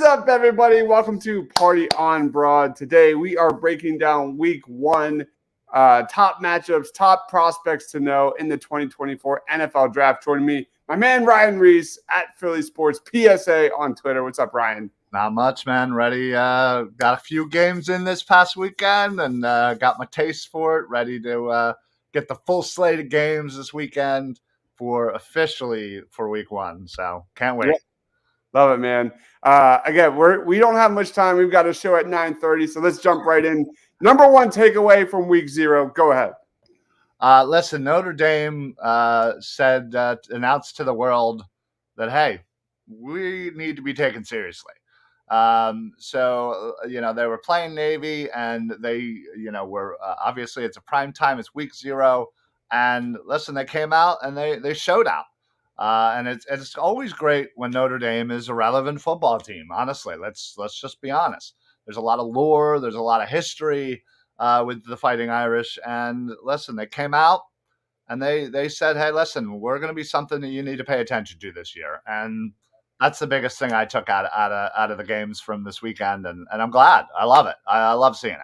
up, everybody? Welcome to Party on Broad. Today we are breaking down Week 1, top matchups, top prospects to know in the 2024 NFL Draft. Joining me, my man Ryan Reese at Philly Sports PSA on Twitter. What's up, Ryan? Not much, man. Ready. Got a few games in this past weekend and got my taste for it. Ready to get the full slate of games this weekend officially for Week 1. So can't wait. Yeah. Love it, man. Again, we don't have much time. We've got a show at 9:30, so let's jump right in. Number one takeaway from Week 0. Go ahead. Listen, Notre Dame announced to the world that, hey, we need to be taken seriously. They were playing Navy, and they, were obviously it's a prime time. It's Week 0, and listen, they came out and they showed out. And it's always great when Notre Dame is a relevant football team. Honestly, let's just be honest. There's a lot of lore. There's a lot of history with the Fighting Irish. And listen, they came out and they said, hey, listen, we're going to be something that you need to pay attention to this year. And that's the biggest thing I took out of the games from this weekend. And I'm glad. I love it. I love seeing it.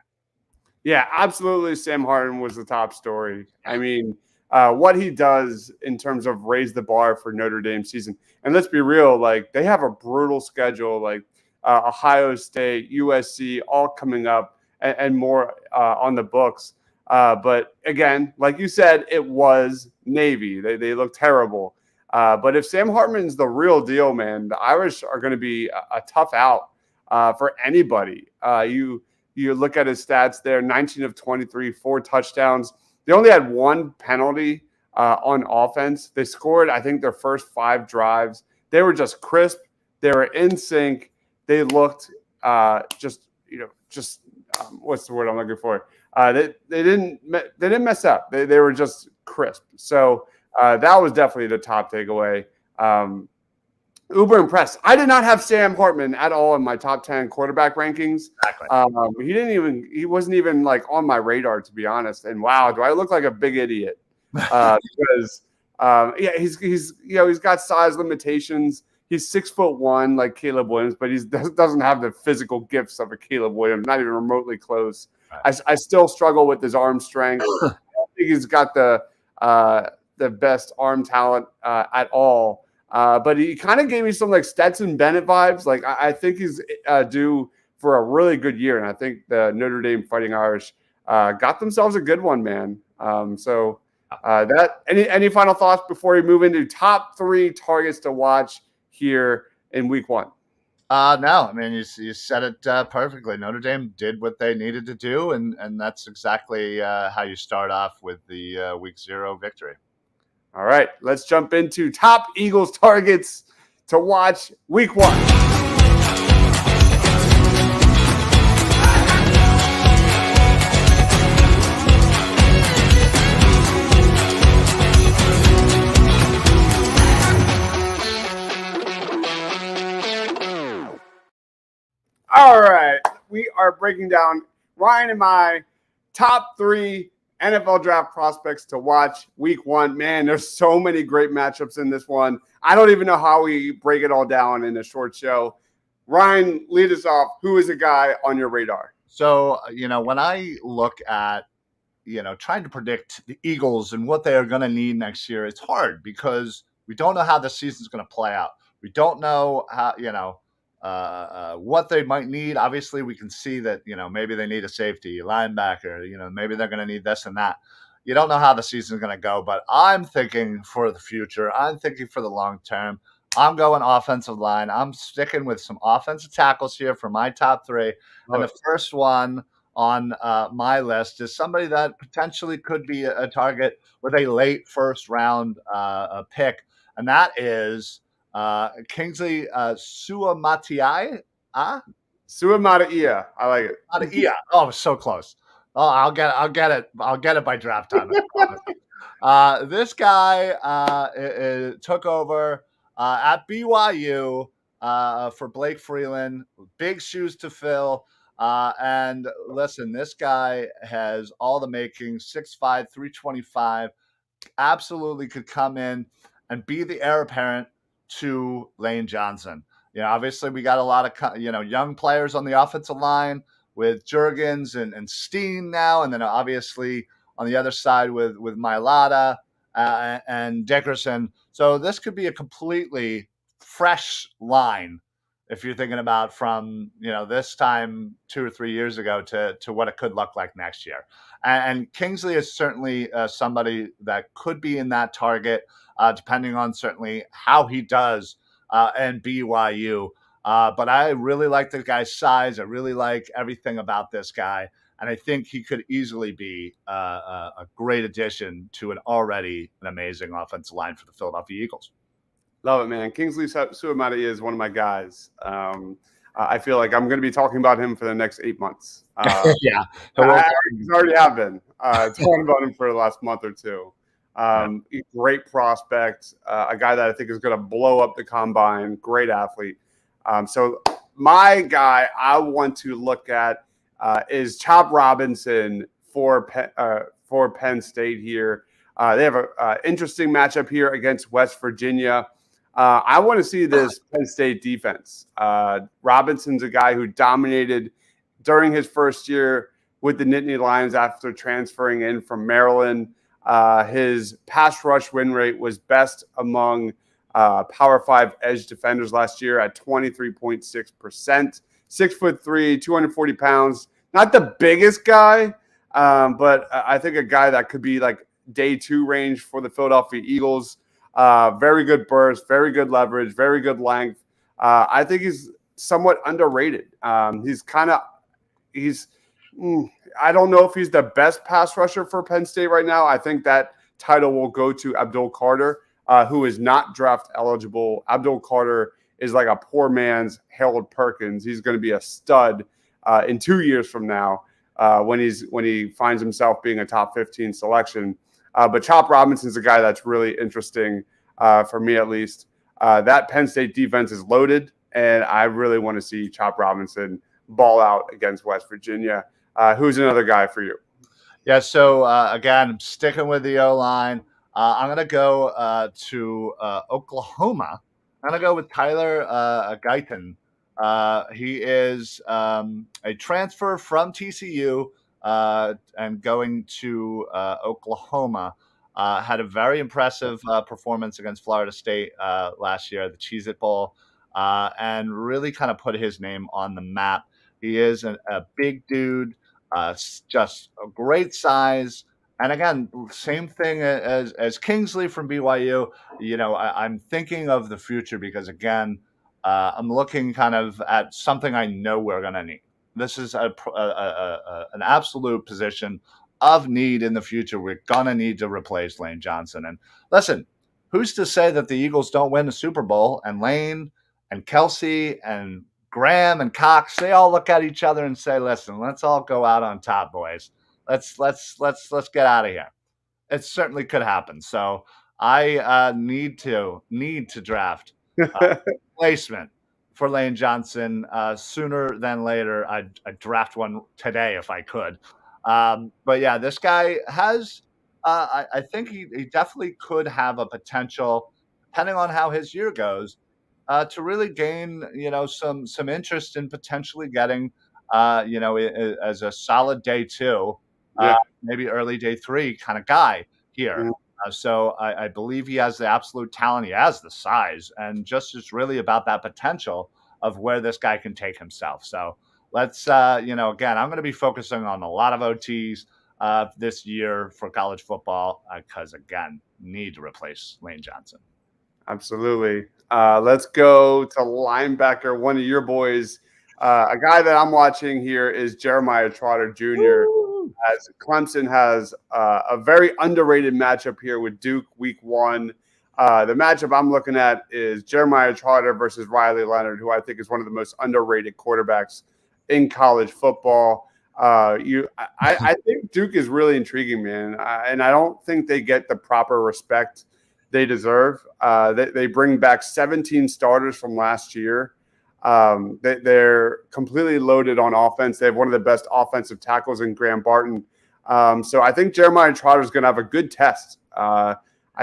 Yeah, absolutely. Sam Hartman was the top story. I mean, what he does in terms of raise the bar for Notre Dame season. And let's be real, like they have a brutal schedule, like Ohio State, USC, all coming up and more on the books. But again, like you said, it was Navy. They look terrible. But if Sam Hartman's the real deal, man, the Irish are going to be a tough out for anybody. You look at his stats there, 19 of 23, 4 touchdowns. They only had 1 penalty on offense. They scored, I think, their first 5 drives. They were just crisp. They were in sync. They looked what's the word I'm looking for? They didn't mess up. They were just crisp. So that was definitely the top takeaway. Uber impressed. I did not have Sam Hartman at all in my top 10 quarterback rankings. Exactly. He wasn't even like on my radar, to be honest. And wow, do I look like a big idiot? Because he's got size limitations. He's 6'1", like Caleb Williams, but he doesn't have the physical gifts of a Caleb Williams, not even remotely close. Right. I still struggle with his arm strength. I don't think he's got the best arm talent at all. But he kind of gave me some like Stetson Bennett vibes. Like I think he's due for a really good year, and I think the Notre Dame Fighting Irish got themselves a good one, man. Any final thoughts before we move into top 3 targets to watch here in Week 1? No, I mean you said it perfectly. Notre Dame did what they needed to do, and that's exactly how you start off with the Week 0 victory. All right, let's jump into top Eagles targets to watch Week 1. All right, we are breaking down Ryan and my top 3 NFL draft prospects to watch Week 1. Man, there's so many great matchups in this one. I don't even know how we break it all down in a short show. Ryan, lead us off. Who is a guy on your radar? So, when I look at, trying to predict the Eagles and what they are going to need next year, it's hard because we don't know how the season's going to play out. We don't know how, what they might need. Obviously, we can see that, maybe they need a safety, linebacker, maybe they're going to need this and that. You don't know how the season's going to go, but I'm thinking for the future. I'm thinking for the long term. I'm going offensive line. I'm sticking with some offensive tackles here for my top 3. And the first one on my list is somebody that potentially could be a target with a late first round pick, and that is Kingsley Suamataia. Suamataia. I like it. Suamataia. Oh, so close. Oh, I'll get it by draft time. This guy took over at BYU for Blake Freeland. Big shoes to fill. And listen, this guy has all the makings. 6'5", 325. Absolutely could come in and be the heir apparent to Lane Johnson. Obviously we got a lot of young players on the offensive line with Jurgens and Steen now, and then obviously on the other side with Mailata and Dickerson. So this could be a completely fresh line if you're thinking about from this time 2 or 3 years ago to what it could look like next year. And Kingsley is certainly somebody that could be in that target, depending on certainly how he does and BYU. But I really like the guy's size. I really like everything about this guy. And I think he could easily be a great addition to an amazing offensive line for the Philadelphia Eagles. Love it, man. Kingsley Suamadi is one of my guys. I feel like I'm going to be talking about him for the next 8 months. Yeah. I already have been talking about him for the last month or two. Great prospect, a guy that I think is going to blow up the combine. Great athlete. So my guy I want to look at is Chop Robinson for Penn State here. They have an interesting matchup here against West Virginia. I want to see this Penn State defense. Robinson's a guy who dominated during his first year with the Nittany Lions after transferring in from Maryland. His pass rush win rate was best among Power 5 edge defenders last year at 23.6%. 6'3", 240 pounds. Not the biggest guy, but I think a guy that could be like day 2 range for the Philadelphia Eagles. Very good burst, very good leverage, very good length. I think he's somewhat underrated. I don't know if he's the best pass rusher for Penn State right now. I think that title will go to Abdul Carter, who is not draft eligible. Abdul Carter is like a poor man's Harold Perkins. He's going to be a stud in 2 years from now when he finds himself being a top 15 selection. But Chop Robinson's a guy that's really interesting for me, at least. That Penn State defense is loaded, and I really want to see Chop Robinson ball out against West Virginia. Who's another guy for you? Yeah, so again, I'm sticking with the O-line. I'm going to go to Oklahoma. I'm going to go with Tyler Guyton. He is a transfer from TCU and going to Oklahoma. Had a very impressive performance against Florida State last year, the Cheez-It Bowl, and really kind of put his name on the map. He is a big dude, just a great size. And again, same thing as Kingsley from BYU. I'm thinking of the future because, again, I'm looking kind of at something I know we're going to need. This is an absolute position of need in the future. We're going to need to replace Lane Johnson. And listen, who's to say that the Eagles don't win the Super Bowl and Lane and Kelsey and Graham and Cox, they all look at each other and say, listen, let's all go out on top, boys. Let's get out of here. It certainly could happen. So I need to draft replacement for Lane Johnson sooner than later. I'd draft one today if I could. But yeah, this guy has, I think he definitely could have a potential, depending on how his year goes, to really gain, some interest in potentially getting, as a solid day 2, maybe early day 3 kind of guy here. Mm-hmm. So I believe he has the absolute talent. He has the size, and just is really about that potential of where this guy can take himself. So let's, again, I'm going to be focusing on a lot of OTs this year for college football because, again, need to replace Lane Johnson. Absolutely. Let's go to linebacker, one of your boys. A guy that I'm watching here is Jeremiah Trotter Jr. As Clemson has a very underrated matchup here with Duke week 1. The matchup I'm looking at is Jeremiah Trotter versus Riley Leonard, who I think is one of the most underrated quarterbacks in college football. I think Duke is really intriguing, man. And I don't think they get the proper respect they deserve. They bring back 17 starters from last year. They're completely loaded on offense. They have one of the best offensive tackles in Graham Barton. So I think Jeremiah Trotter is going to have a good test. I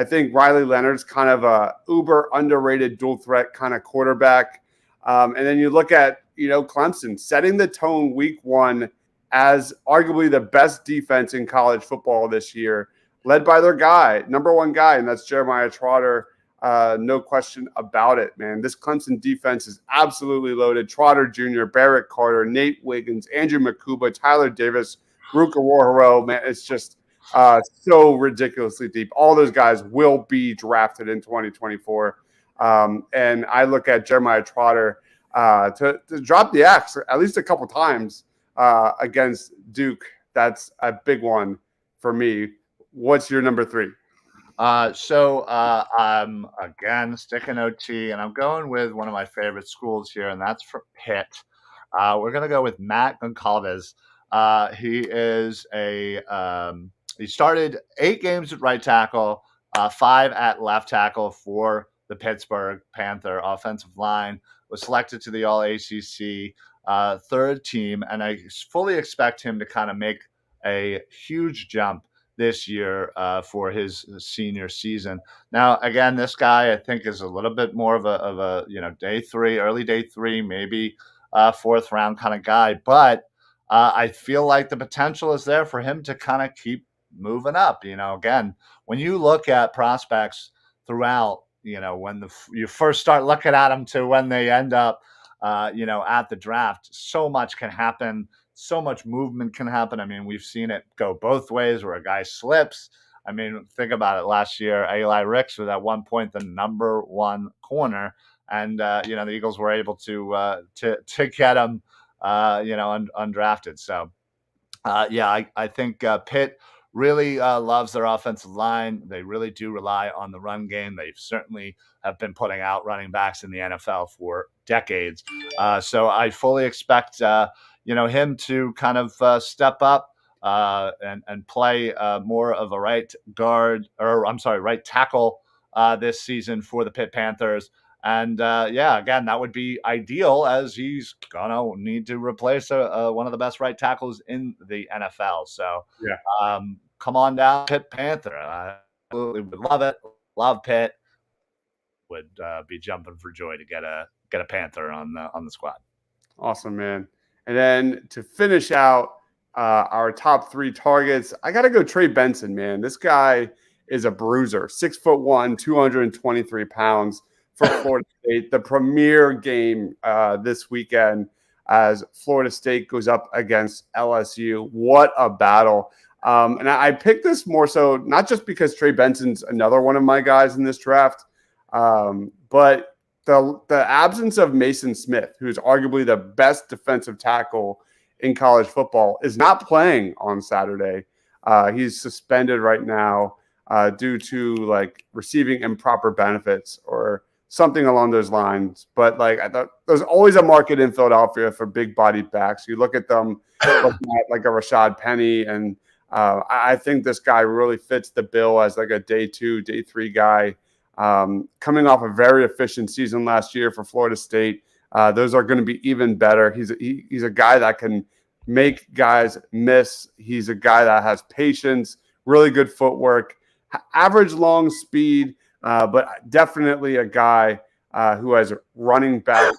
think Riley Leonard's kind of a uber underrated dual threat kind of quarterback. And then you look at, Clemson setting the tone week one as arguably the best defense in college football this year, led by their guy, number one guy, and that's Jeremiah Trotter. No question about it, man. This Clemson defense is absolutely loaded. Trotter Jr., Barrett Carter, Nate Wiggins, Andrew Makuba, Tyler Davis, Ruka Warharo. Man, it's just so ridiculously deep. All those guys will be drafted in 2024. And I look at Jeremiah Trotter to drop the axe at least a couple times against Duke. That's a big one for me. What's your number 3? So I'm again sticking OT, and I'm going with one of my favorite schools here, and that's for Pitt. We're gonna go with Matt Goncalves. He is he started 8 games at right tackle, 5 at left tackle for the Pittsburgh Panther offensive line. Was selected to the All ACC third team, and I fully expect him to kind of make a huge jump this year for his senior season. Now, again, this guy I think is a little bit more of a early day three, maybe 4th round kind of guy. But I feel like the potential is there for him to kind of keep moving up. Again, when you look at prospects throughout, when you first start looking at them to when they end up, at the draft, so much can happen. So much movement can happen. I mean, we've seen it go both ways where a guy slips. I mean, think about it. Last year, Eli Ricks was at one point the number 1 corner, and the Eagles were able to get him, undrafted. So, I think Pitt really loves their offensive line. They really do rely on the run game. They certainly have been putting out running backs in the NFL for decades. So I fully expect him to kind of step up and play more of a right tackle this season for the Pitt Panthers. And again, that would be ideal as he's gonna need to replace one of the best right tackles in the NFL. So come on down, Pitt Panther. I absolutely would love it. Love Pitt. Would be jumping for joy to get a Panther on the squad. Awesome, man. And then to finish out our top 3 targets, I got to go Trey Benson, man. This guy is a bruiser, 6'1", 223 pounds for Florida State. The premier game this weekend as Florida State goes up against LSU. What a battle. And I picked this more so not just because Trey Benson's another one of my guys in this draft, but the absence of Mason Smith, who's arguably the best defensive tackle in college football, is not playing on Saturday. He's suspended right now due to receiving improper benefits or something along those lines. But I thought there's always a market in Philadelphia for big bodied backs. You look at them looking at like a Rashad Penny, and I think this guy really fits the bill as a day 2, day 3 guy. Coming off a very efficient season last year for Florida State. Those are going to be even better. He's a guy that can make guys miss. He's a guy that has patience, really good footwork, average long speed, but definitely a guy who has running back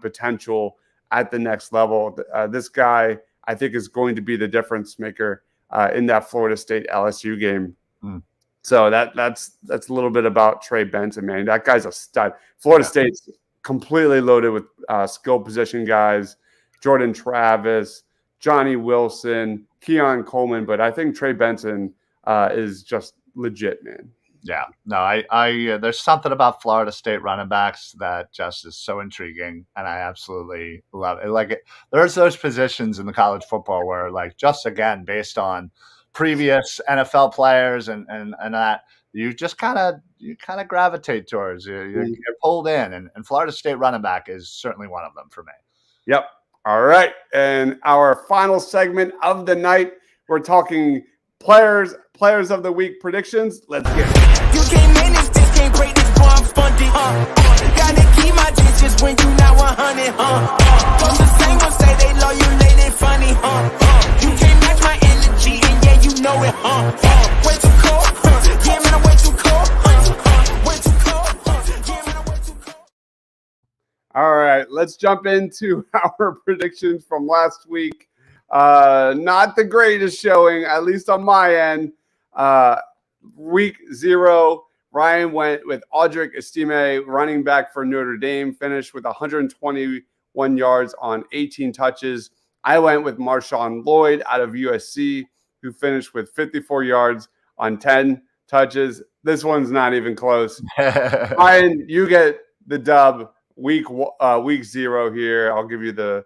potential at the next level. This guy, I think, is going to be the difference maker in that Florida State LSU game. So that's a little bit about Trey Benson, man. That guy's a stud. Florida State's completely loaded with skill position guys, Jordan Travis, Johnny Wilson, Keon Coleman, but I think Trey Benson is just legit, man. Yeah, no, I there's something about Florida State running backs that just is so intriguing, and I absolutely love it. There's those positions in the college football where, just again, based on previous NFL players and that you just kind of gravitate towards. You're pulled in, and Florida State running back is certainly one of them for me. Yep. All right, and our final segment of the night, we're talking players of the week predictions. Let's get it. You can't manage this, can't break this, boy, I'm funded. Gotta keep my distance when you not 100. Cause the same ones say they love you, they funny. You can't match my energy, and yeah, you know it. Way too cold, yeah, man, I'm way too cold. Way too cold, yeah, man, I'm way too cold. All right, let's jump into our predictions from last week. Not the greatest showing, at least on my end. Week 0, Ryan went with Audric Estime, running back for Notre Dame, finished with 121 yards on 18 touches. I went with Marshawn Lloyd out of USC, who finished with 54 yards on 10 touches. This one's not even close. Ryan, you get the dub week 0 here. I'll give you the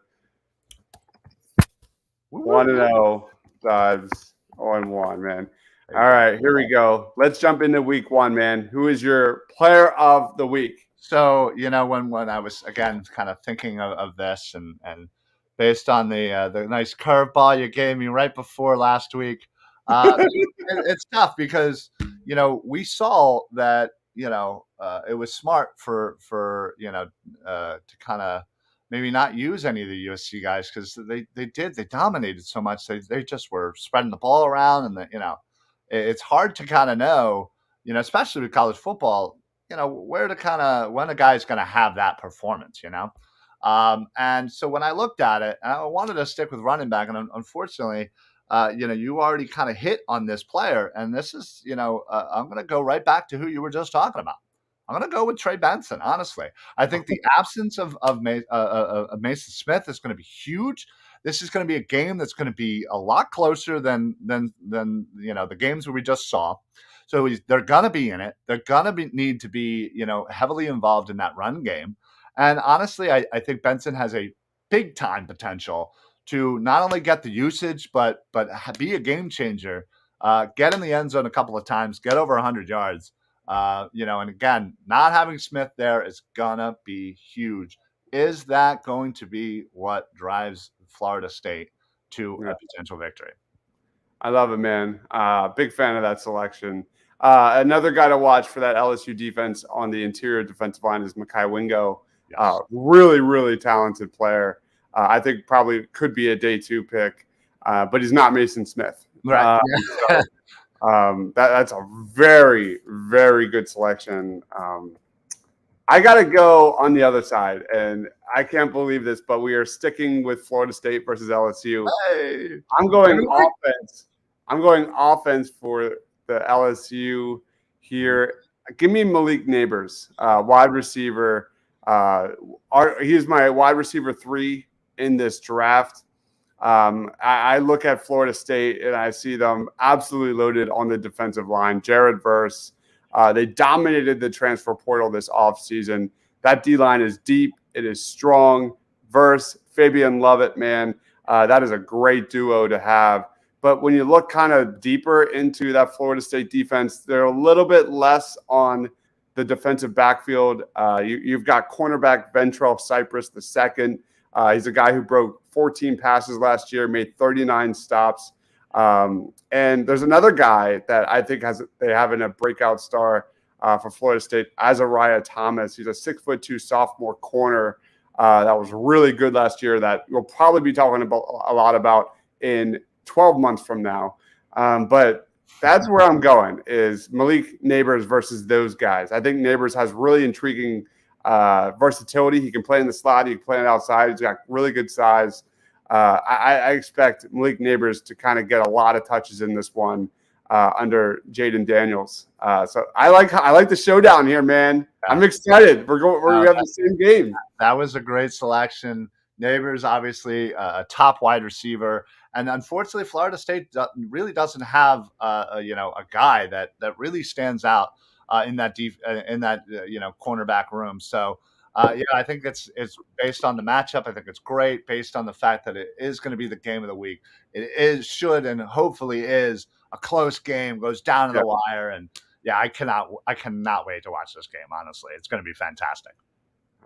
1-0 dives on 1, man. All right, here we go. Let's jump into week 1, man. Who is your player of the week? So, when I was, again, kind of thinking of this and based on the nice curveball you gave me right before last week, it's tough because, we saw that, it was smart for to kind of maybe not use any of the USC guys because they dominated so much. They just were spreading the ball around and it's hard to kind of know, especially with college football, where to kind of when a guy's going to have that performance, and so when I looked at it, I wanted to stick with running back, and unfortunately, you already kind of hit on this player, and this is, I'm going to go right back to who you were just talking about. I'm going to go with Trey Benson. Honestly, I think the absence of Mason Smith is going to be huge. This is going to be a game that's going to be a lot closer than the games where we just saw. So they're going to be in it. They're going to need to be heavily involved in that run game. And honestly, I think Benson has a big time potential to not only get the usage but be a game changer. Get in the end zone a couple of times. Get over 100 yards. And again, not having Smith there is gonna be huge. Is that going to be what drives Florida State to a potential victory? I love it, man. Big fan of that selection. Another guy to watch for that LSU defense on the interior defensive line is Mekhi Wingo. Yes. Really, really talented player. I think probably could be a day 2 pick, but he's not Mason Smith. Right. That's a very, very good selection. I got to go on the other side, and I can't believe this, but we are sticking with Florida State versus LSU. Hey. I'm going offense. I'm going offense for the LSU here. Give me Malik Neighbors, wide receiver. He's my wide receiver 3 in this draft. I look at Florida State and I see them absolutely loaded on the defensive line. Jared Verse, they dominated the transfer portal this offseason. That D-line is deep. It is strong. Verse, Fabian Lovett, man, that is a great duo to have. But when you look kind of deeper into that Florida State defense, they're a little bit less on the defensive backfield. You've got cornerback Ventrell Cypress II. He's a guy who broke 14 passes last year, made 39 stops. And there's another guy that I think they have in a breakout star for Florida State, Azariah Thomas. He's a 6'2" sophomore corner that was really good last year that we'll probably be talking about a lot about in 12 months from now. But that's where I'm going is Malik Neighbors versus those guys. I think Neighbors has really intriguing versatility. He can play in the slot. He can play on the outside. He's got really good size. I expect Malik Neighbors to kind of get a lot of touches in this one under Jaden Daniels. So I like the showdown here, man. I'm excited. We have the same game. That was a great selection. Neighbors, obviously, a top wide receiver. And unfortunately, Florida State really doesn't have a guy that really stands out in that cornerback room. So I think it's based on the matchup. I think it's great based on the fact that it is going to be the game of the week. It should and hopefully is a close game, goes down to the wire, and I cannot wait to watch this game. Honestly, it's going to be fantastic.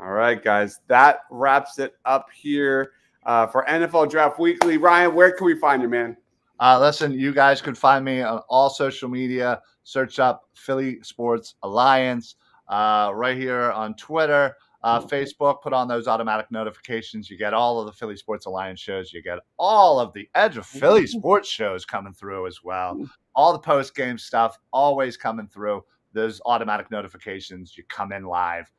All right, guys, that wraps it up here for NFL Draft Weekly. Ryan, where can we find you, man? Listen, you guys can find me on all social media. Search up Philly Sports Alliance right here on Twitter, Facebook. Put on those automatic notifications. You get all of the Philly Sports Alliance shows. You get all of the Edge of Philly Sports shows coming through as well. All the post-game stuff always coming through. Those automatic notifications. You come in live.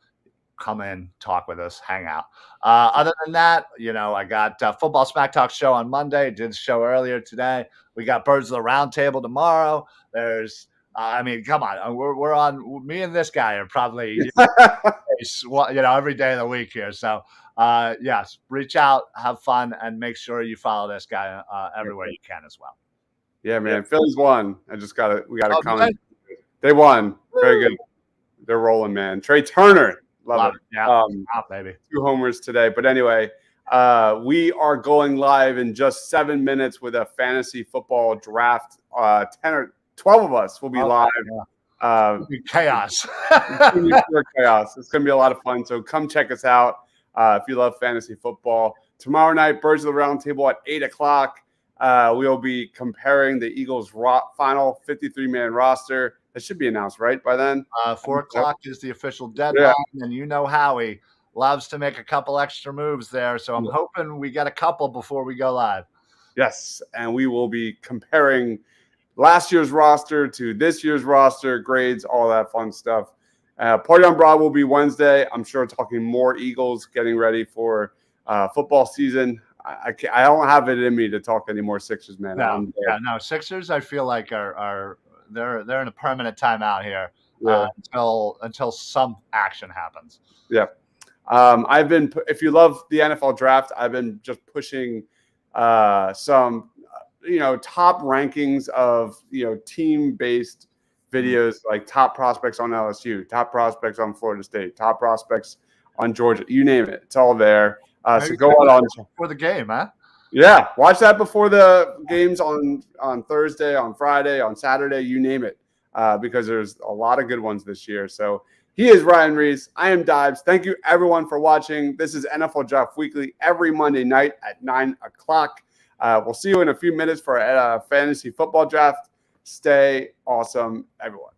come in, talk with us, hang out. Other than that, I got Football Smack Talk show on Monday. Did the show earlier today. We got Birds of the Round Table tomorrow. There's, come on, we're on. Me and this guy are probably, every day of the week here. So, yes, reach out, have fun, and make sure you follow this guy everywhere you can as well. Yeah, man. Phillies won. We got to comment. They They won. Very good. They're rolling, man. Trey Turner. Love it. Yeah, baby. 2 homers today. But anyway, we are going live in just 7 minutes with a fantasy football draft. 10 or 12 of us will be live. Yeah. Chaos. Chaos. It's going to be a lot of fun. So come check us out if you love fantasy football. Tomorrow night, Birds of the Round Table at 8 o'clock. We'll be comparing the Eagles' final 53-man roster. That should be announced, right, by then? 4 o'clock is the official deadline, and Howie loves to make a couple extra moves there, so I'm hoping we get a couple before we go live. Yes, and we will be comparing last year's roster to this year's roster, grades, all that fun stuff. Party on Broad will be Wednesday. I'm sure talking more Eagles, getting ready for football season. I don't have it in me to talk any more Sixers, man. No, Sixers. I feel like are they're in a permanent timeout here until some action happens. Yeah, I've been. If you love the NFL draft, I've been just pushing some top rankings of team-based videos, like top prospects on LSU, top prospects on Florida State, top prospects on Georgia. You name it, it's all there. So go on for the game, huh? Yeah, watch that before the games on Thursday, on Friday, on Saturday, you name it, because there's a lot of good ones this year. So he is Ryan Reese. I am Dibes. Thank you, everyone, for watching. This is NFL Draft Weekly every Monday night at 9 o'clock. We'll see you in a few minutes for a fantasy football draft. Stay awesome, everyone.